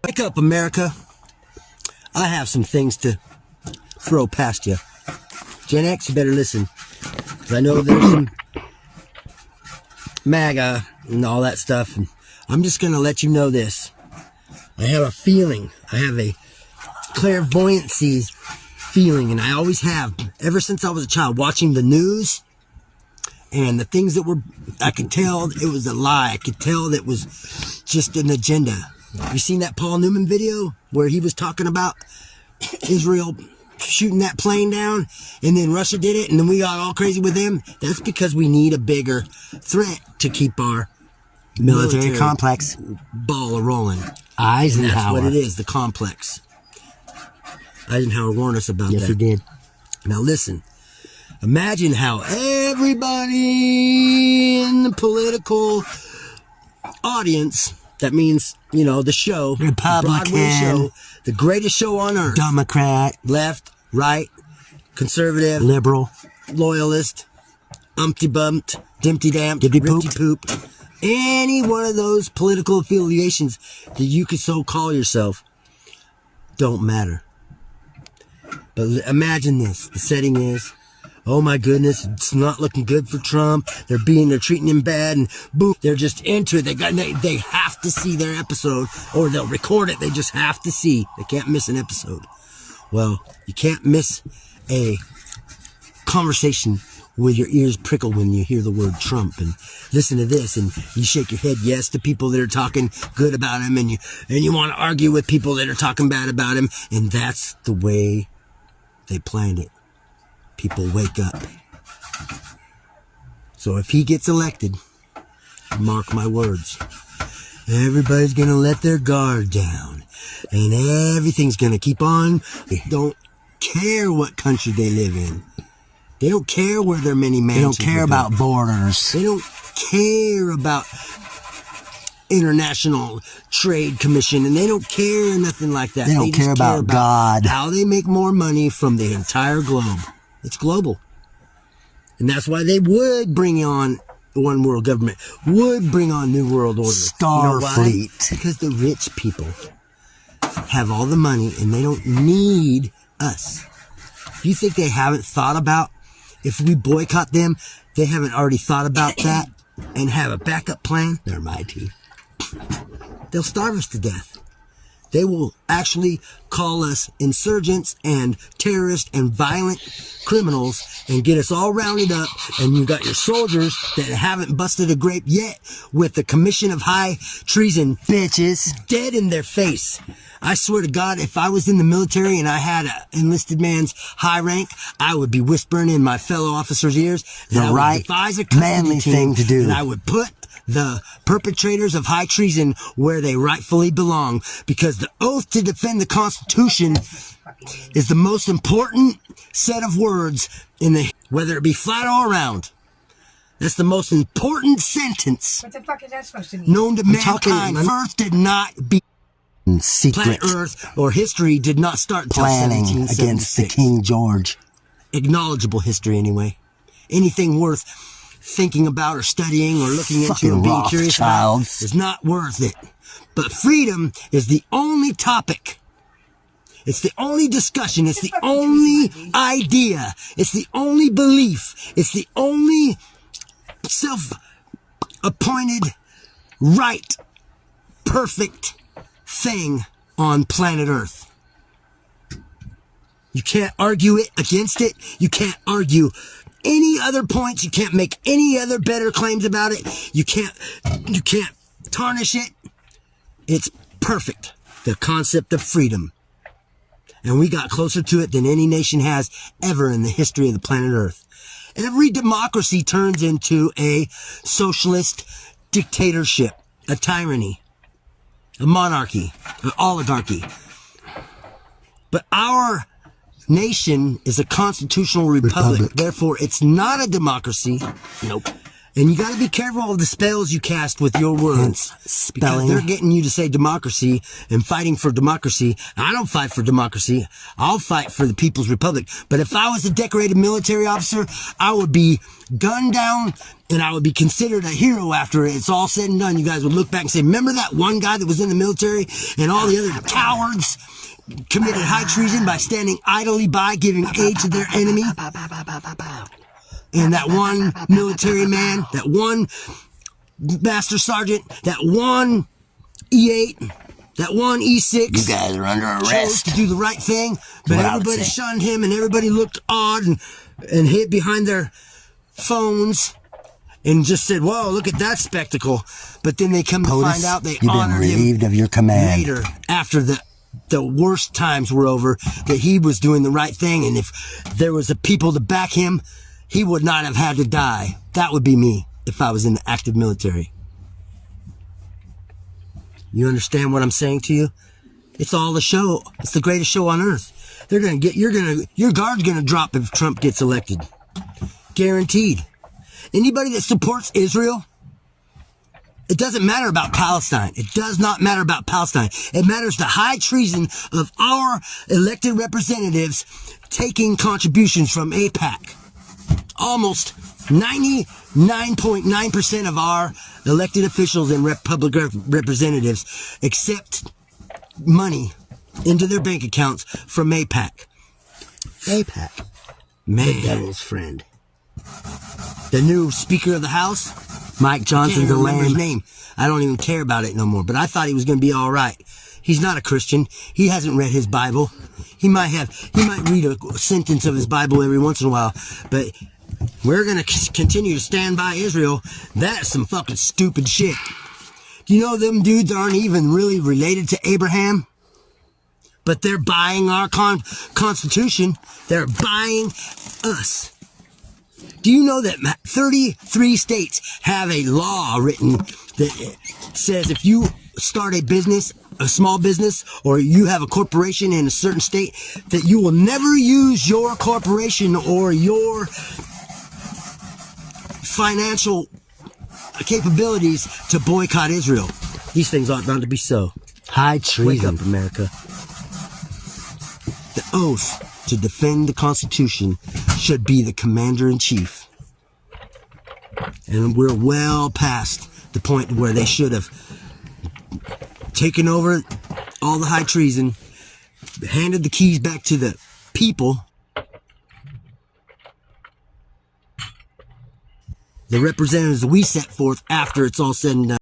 Wake up, America. I have some things to throw past you. Gen X, you better listen. Because I know there's some MAGA and all that stuff. And I'm just going to let you know this. I have a feeling. I have a clairvoyancy feeling. And I always have. Ever since I was a child, watching the news. And the things that were, I could tell it was a lie. I could tell that it was just an agenda. You seen that Paul Newman video where he was talking about Israel shooting that plane down and then Russia did it and then we got all crazy with them? That's because we need a bigger threat to keep our military complex ball rolling. Eisenhower. And that's what it is, the complex. Eisenhower warned us about that. Yes, he did. Now listen. Imagine how everybody in the political audience, that means, you know, the show, Republican, Broadway show, the greatest show on earth. Democrat, left, right, conservative, liberal, loyalist, umpty-bumped, dimpty-damped, ripty-poop. Any one of those political affiliations that you could so call yourself don't matter. But imagine this. The setting is, oh my goodness, it's not looking good for Trump. They're treating him bad, and boom, they're just into it. They have to see their episode, or they'll record it. They just have to see. They can't miss an episode. Well, you can't miss a conversation with your ears prickle when you hear the word Trump and listen to this, and you shake your head yes to people that are talking good about him, and you want to argue with people that are talking bad about him, and that's the way they planned it. People wake up. So if he gets elected, mark my words, everybody's gonna let their guard down and everything's gonna keep on. They don't care what country they live in. They don't care where their many mansions. They don't care about borders. They don't care about International Trade Commission, and they don't care nothing like that. They don't care about God. How they make more money from the entire globe. It's global. And that's why they would bring on one world government, would bring on New World Order. Starfleet. Because the rich people have all the money and they don't need us. You think they haven't thought about, if we boycott them, they haven't already thought about that and have a backup plan? They're mighty. They'll starve us to death. They will actually call us insurgents and terrorists and violent criminals and get us all rounded up, and you got your soldiers that haven't busted a grape yet with the Commission of High Treason bitches dead in their face. I swear to God, if I was in the military and I had an enlisted man's high rank, I would be whispering in my fellow officers' ears that I would devise a manly thing to do, and I would put the perpetrators of high treason where they rightfully belong, because the oath to defend the Constitution is the most important set of words in the, whether it be flat or round. That's the most important sentence. What the fuck is that supposed to mean? Known to mankind. Earth did not be secret. Planet Earth or history did not start until planning 1776. Against the King George. Acknowledgeable history, anyway. Anything worth thinking about or studying or looking into and being curious about is not worth it. But freedom is the only topic. It's the only discussion. It's the only idea. It's the only belief. It's the only self-appointed, right, perfect thing on planet Earth. You can't argue it against it. You can't argue any other points. You can't make any other better claims about it. You can't tarnish it. It's perfect. The concept of freedom. And we got closer to it than any nation has ever in the history of the planet Earth. Every democracy turns into a socialist dictatorship, a tyranny, a monarchy, an oligarchy. But our nation is a constitutional republic. Therefore, it's not a democracy. Nope. And you got to be careful of the spells you cast with your words. Spelling. Because they're getting you to say democracy and fighting for democracy. I don't fight for democracy. I'll fight for the People's Republic. But if I was a decorated military officer, I would be gunned down and I would be considered a hero after it's all said and done. You guys would look back and say, remember that one guy that was in the military and all the other cowards committed high treason by standing idly by giving aid to their enemy? And that one military man, that one master sergeant, that one E8, that one E6. You guys are under arrest. Chose to do the right thing, but everybody shunned him and everybody looked odd and hid behind their phones and just said, whoa, look at that spectacle. But then they come to find out they honored him of your command later after the worst times were over, that he was doing the right thing. And if there was a people to back him, he would not have had to die. That would be me if I was in the active military. You understand what I'm saying to you? It's all a show. It's the greatest show on earth. Your guard's gonna drop if Trump gets elected. Guaranteed. Anybody that supports Israel, it doesn't matter about Palestine. It does not matter about Palestine. It matters the high treason of our elected representatives taking contributions from AIPAC. Almost 99.9% of our elected officials and public representatives accept money into their bank accounts from AIPAC. AIPAC. Man. The devil's friend. The new Speaker of the House, Mike Johnson's a lame name. I don't even care about it no more, but I thought he was going to be all right. He's not a Christian. He hasn't read his Bible. He might read a sentence of his Bible every once in a while, but we're going to continue to stand by Israel. That's some fucking stupid shit. Do you know them dudes aren't even really related to Abraham? But they're buying our Constitution. They're buying us. Do you know that 33 states have a law written that says if you start a business, a small business, or you have a corporation in a certain state, that you will never use your corporation or your financial capabilities to boycott Israel? These things ought not to be so. High treason. Wake up, America. The oath to defend the Constitution should be the commander-in-chief. And we're well past the point where they should have taken over all the high treason, handed the keys back to the people, the representatives we set forth after it's all said and done.